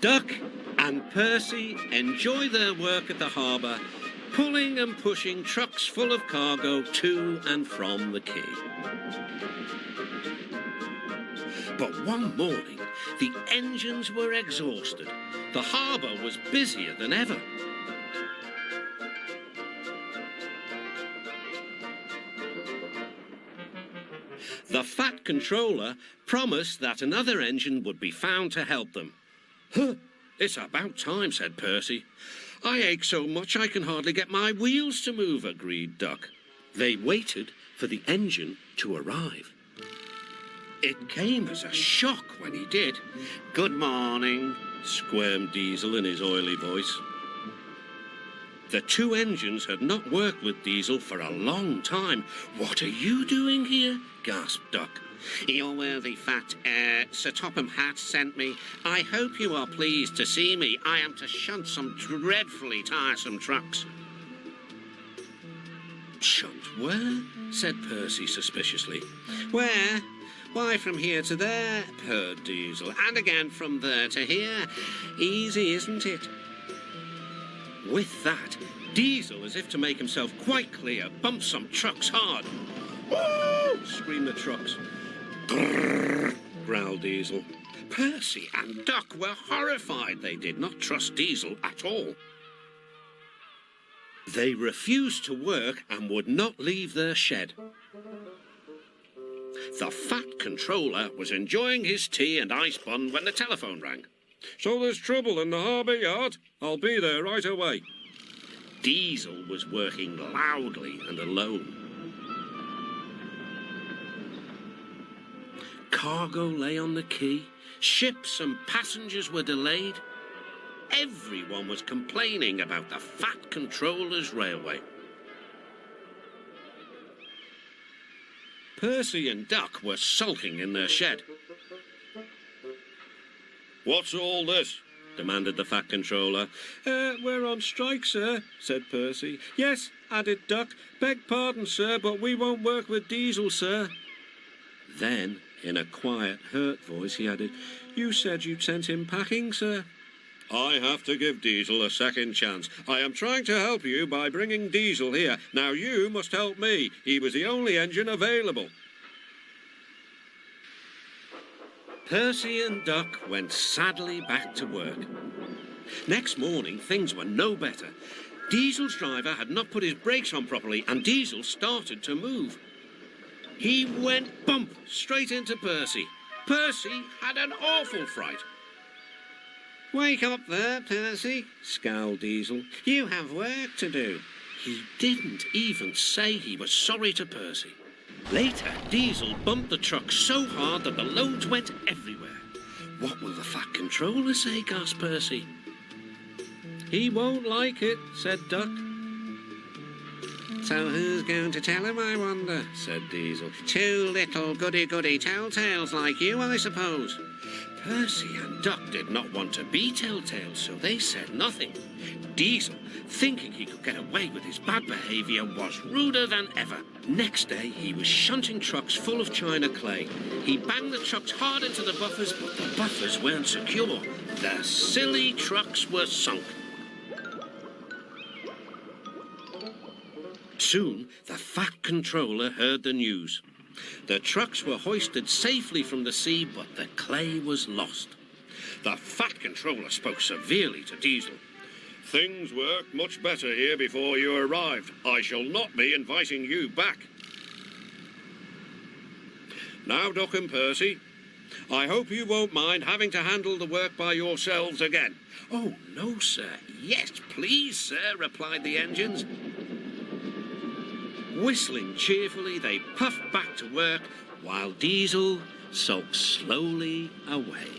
Duck and Percy enjoy their work at the harbour, pulling and pushing trucks full of cargo to and from the quay. But one morning, the engines were exhausted. The harbour was busier than ever. The Fat Controller promised that another engine would be found to help them. "Huh, it's about time," said Percy. "I ache so much I can hardly get my wheels to move," agreed Duck. They waited for the engine to arrive. It came as a shock when he did. "Good morning," squirmed Diesel in his oily voice. The two engines had not worked with Diesel for a long time. "What are you doing here?" gasped Duck. "Your worthy fat, Sir Topham Hatt sent me. I hope you are pleased to see me. I am to shunt some dreadfully tiresome trucks." "Shunt where?" said Percy suspiciously. "Where? Why, from here to there," purred Diesel, "and again from there to here. Easy, isn't it?" With that, Diesel, as if to make himself quite clear, bumped some trucks hard. "Woo!" screamed the trucks. "Grrr!" growled Diesel. Percy and Duck were horrified. They did not trust Diesel at all. They refused to work and would not leave their shed. The Fat Controller was enjoying his tea and ice bun when the telephone rang. "So there's trouble in the harbour yard? I'll be there right away." Diesel was working loudly and alone. Cargo lay on the quay. Ships and passengers were delayed. Everyone was complaining about the Fat Controller's railway. Percy and Duck were sulking in their shed. "What's all this?" demanded the Fat Controller. We're on strike, sir," said Percy. "Yes," added Duck. "Beg pardon, sir, but we won't work with Diesel, sir." Then, in a quiet, hurt voice, he added, "You said you'd sent him packing, sir." "I have to give Diesel a second chance. I am trying to help you by bringing Diesel here. Now you must help me. He was the only engine available." Percy and Duck went sadly back to work. Next morning, things were no better. Diesel's driver had not put his brakes on properly, and Diesel started to move. He went bump straight into Percy. Percy had an awful fright. "Wake up there, Percy," scowled Diesel. "You have work to do." He didn't even say he was sorry to Percy. Later, Diesel bumped the truck so hard that the loads went everywhere. "What will the Fat Controller say?" gasped Percy. "He won't like it," said Duck. "So who's going to tell him, I wonder?" said Diesel. "Two little goody-goody telltales like you, I suppose." Percy and Duck did not want to be telltales, so they said nothing. Diesel, thinking he could get away with his bad behaviour, was ruder than ever. Next day, he was shunting trucks full of china clay. He banged the trucks hard into the buffers, but the buffers weren't secure. The silly trucks were sunk. Soon, the Fat Controller heard the news. The trucks were hoisted safely from the sea, but the clay was lost. The Fat Controller spoke severely to Diesel. "Things worked much better here before you arrived. I shall not be inviting you back. Now, Duck and Percy, I hope you won't mind having to handle the work by yourselves again." "Oh, no, sir. Yes, please, sir," replied the engines. Whistling cheerfully, they puffed back to work, while Diesel sulked slowly away.